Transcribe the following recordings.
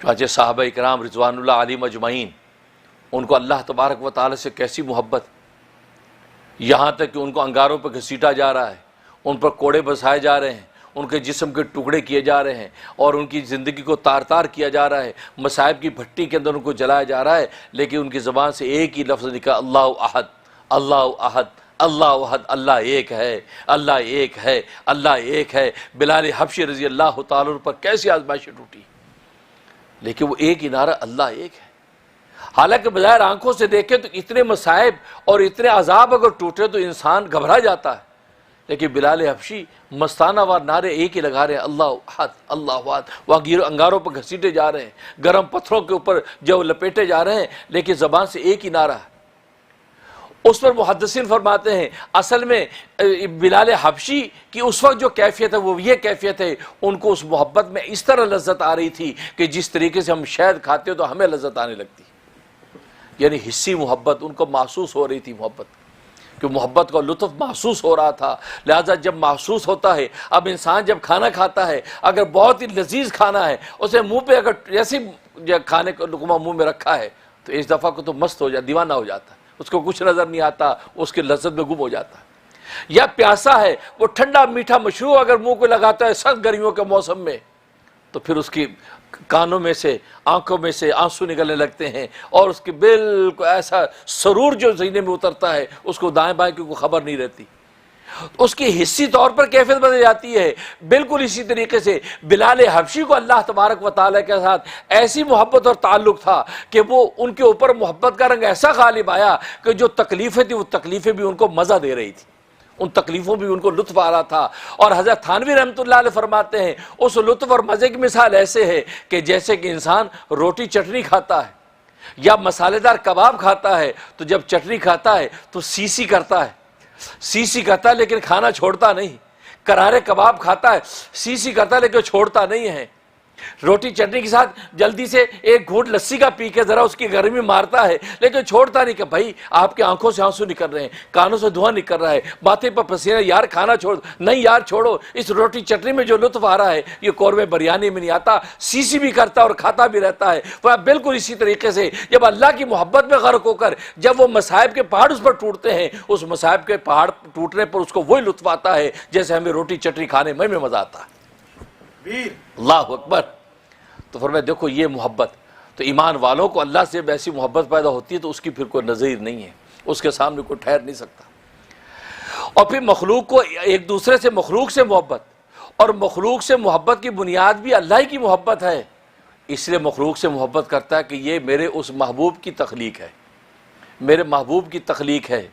چنانچہ صحابہ اکرام رضوان اللہ علیہم اجمعین، ان کو اللہ تبارک و تعالی سے کیسی محبت، یہاں تک کہ ان کو انگاروں پہ گھسیٹا جا رہا ہے، ان پر کوڑے برسائے جا رہے ہیں، ان کے جسم کے ٹکڑے کیے جا رہے ہیں اور ان کی زندگی کو تار تار کیا جا رہا ہے، مصائب کی بھٹی کے اندر ان کو جلایا جا رہا ہے، لیکن ان کی زبان سے ایک ہی لفظ نکلا، اللہ احد، اللہ احد، اللہ احد، اللہ ایک ہے، اللہ ایک ہے، اللہ ایک ہے۔ بلال حبشی رضی اللہ تعالیٰ عنہ پر کیسی آزمائشیں ٹوٹی، لیکن وہ ایک ہی نعرہ، اللہ ایک ہے۔ حالانکہ بظاہر آنکھوں سے دیکھیں تو اتنے مصائب اور اتنے عذاب اگر ٹوٹے تو انسان گھبرا جاتا ہے، لیکن بلال حبشی مستانہ وار نعرے ایک ہی لگا رہے ہیں، اللہ احد، اللہ احد۔ وہ انگاروں پر گھسیٹے جا رہے ہیں، گرم پتھروں کے اوپر جو لپیٹے جا رہے ہیں، لیکن زبان سے ایک ہی نعرہ ہے۔ اس پر محدثین فرماتے ہیں اصل میں بلال حبشی کی اس وقت جو کیفیت ہے وہ یہ کیفیت ہے، ان کو اس محبت میں اس طرح لذت آ رہی تھی کہ جس طریقے سے ہم شہد کھاتے ہو تو ہمیں لذت آنے لگتی، یعنی حسی محبت ان کو محسوس ہو رہی تھی، محبت کہ محبت کا لطف محسوس ہو رہا تھا۔ لہذا جب محسوس ہوتا ہے، اب انسان جب کھانا کھاتا ہے، اگر بہت ہی لذیذ کھانا ہے، اسے منہ پہ اگر جیسے کھانے کا لقمہ منہ میں رکھا ہے تو اس دفعہ کو تو مست ہو جاتا، دیوانہ ہو جاتا ہے، اس کو کچھ نظر نہیں آتا، اس کی لذت میں گم ہو جاتا ہے۔ یا پیاسا ہے، وہ ٹھنڈا میٹھا مشروب اگر منہ کو لگاتا ہے سخت گرمیوں کے موسم میں تو پھر اس کی کانوں میں سے، آنکھوں میں سے آنسو نکلنے لگتے ہیں، اور اس کے بالکل ایسا سرور جو سینے میں اترتا ہے اس کو دائیں بائیں کی کوئی خبر نہیں رہتی، اس کی حسی طور پر کیفیت بدل جاتی ہے۔ بالکل اسی طریقے سے بلال حبشی کو اللہ تبارک و تعالیٰ کے ساتھ ایسی محبت اور تعلق تھا کہ وہ ان کے اوپر محبت کا رنگ ایسا غالب آیا کہ جو تکلیفیں تھیں وہ تکلیفیں بھی ان کو مزہ دے رہی تھی، ان تکلیفوں بھی ان کو لطف آ رہا تھا۔ اور حضرت تھانوی رحمۃ اللہ علیہ فرماتے ہیں اس لطف اور مزے کی مثال ایسے ہے کہ جیسے کہ انسان روٹی چٹنی کھاتا ہے یا مسالے دار کباب کھاتا ہے، تو جب چٹنی کھاتا ہے تو سی کرتا ہے، سی کرتا ہے لیکن کھانا چھوڑتا نہیں، کرارے کباب کھاتا ہے، سی کرتا ہے لیکن چھوڑتا نہیں ہے، روٹی چٹنی کے ساتھ جلدی سے ایک گھونٹ لسی کا پی کے ذرا اس کی گرمی مارتا ہے لیکن چھوڑتا نہیں کہ بھائی آپ کے آنکھوں سے آنسو نکل رہے ہیں، کانوں سے دھواں نکل رہا ہے، ماتھے پر پسینہ، یار کھانا چھوڑ، نہیں یار چھوڑو، اس روٹی چٹنی میں جو لطف آ رہا ہے یہ قورمے بریانی میں نہیں آتا۔ سی بھی کرتا اور کھاتا بھی رہتا ہے۔ وہ بالکل اسی طریقے سے جب اللہ کی محبت میں غرق ہو کر جب وہ مصائب کے پہاڑ اس پر ٹوٹتے ہیں، اس مصائب کے پہاڑ ٹوٹنے پر اس کو وہی لطف آتا ہے جیسے ہمیں روٹی چٹنی کھانے میں مزہ آتا ہے۔ اللہ اکبر۔ تو فرمایا دیکھو یہ محبت، تو ایمان والوں کو اللہ سے ایسی محبت پیدا ہوتی ہے تو اس کی پھر کوئی نظیر نہیں ہے، اس کے سامنے کوئی ٹھہر نہیں سکتا۔ اور پھر مخلوق کو ایک دوسرے سے، مخلوق سے محبت، اور مخلوق سے محبت کی بنیاد بھی اللہ کی محبت ہے، اس لیے مخلوق سے محبت کرتا ہے کہ یہ میرے اس محبوب کی تخلیق ہے، میرے محبوب کی تخلیق ہے۔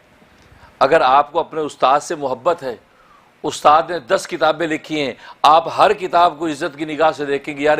اگر آپ کو اپنے استاد سے محبت ہے، استاد نے 10 کتابیں لکھی ہیں، آپ ہر کتاب کو عزت کی نگاہ سے دیکھیں گے، یار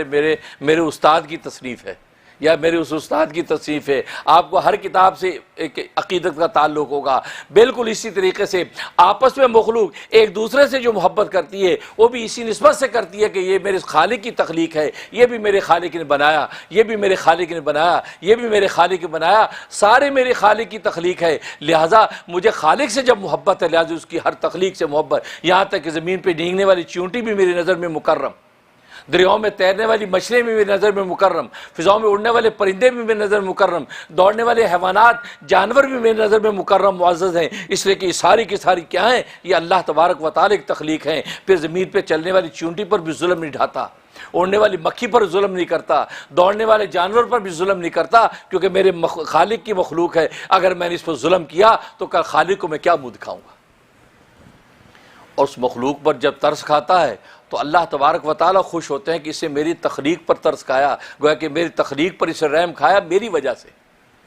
میرے استاد کی تصنیف ہے یا میرے اس استاد کی تصنیف ہے، آپ کو ہر کتاب سے ایک عقیدت کا تعلق ہوگا۔ بالکل اسی طریقے سے آپس میں مخلوق ایک دوسرے سے جو محبت کرتی ہے وہ بھی اسی نسبت سے کرتی ہے کہ یہ میرے خالق کی تخلیق ہے، یہ بھی میرے خالق نے بنایا، یہ بھی میرے خالق نے بنایا، یہ بھی میرے خالق نے بنایا، سارے میرے خالق کی تخلیق ہے۔ لہٰذا مجھے خالق سے جب محبت ہے، لہٰذا اس کی ہر تخلیق سے محبت، یہاں تک کہ زمین پہ ڈینگنے والی چیونٹی بھی میری نظر میں مکرم، دریاؤں میں تیرنے والی مچھلیاں بھی میری نظر میں مکرم، فضاؤں میں اڑنے والے پرندے بھی میری نظر میں مکرم، دوڑنے والے حیوانات جانور بھی میری نظر میں مکرم معزز ہیں، اس لیے کہ یہ ساری کی ساری کیا ہیں؟ یہ اللہ تبارک و تعالیٰ کی تخلیق ہیں۔ پھر زمین پہ چلنے والی چیونٹی پر بھی ظلم نہیں ڈھاتا، اڑنے والی مکھی پر ظلم نہیں کرتا، دوڑنے والے جانور پر بھی ظلم نہیں کرتا، کیونکہ میرے خالق کی مخلوق ہے۔ اگر میں نے اس پر ظلم کیا تو کل خالق کو میں کیا منہ دکھاؤں گا؟ اور اس مخلوق پر جب ترس کھاتا ہے تو اللہ تبارک و تعالیٰ خوش ہوتے ہیں کہ اسے میری تخلیق پر ترس کھایا، گویا کہ میری تخلیق پر اسے رحم کھایا میری وجہ سے۔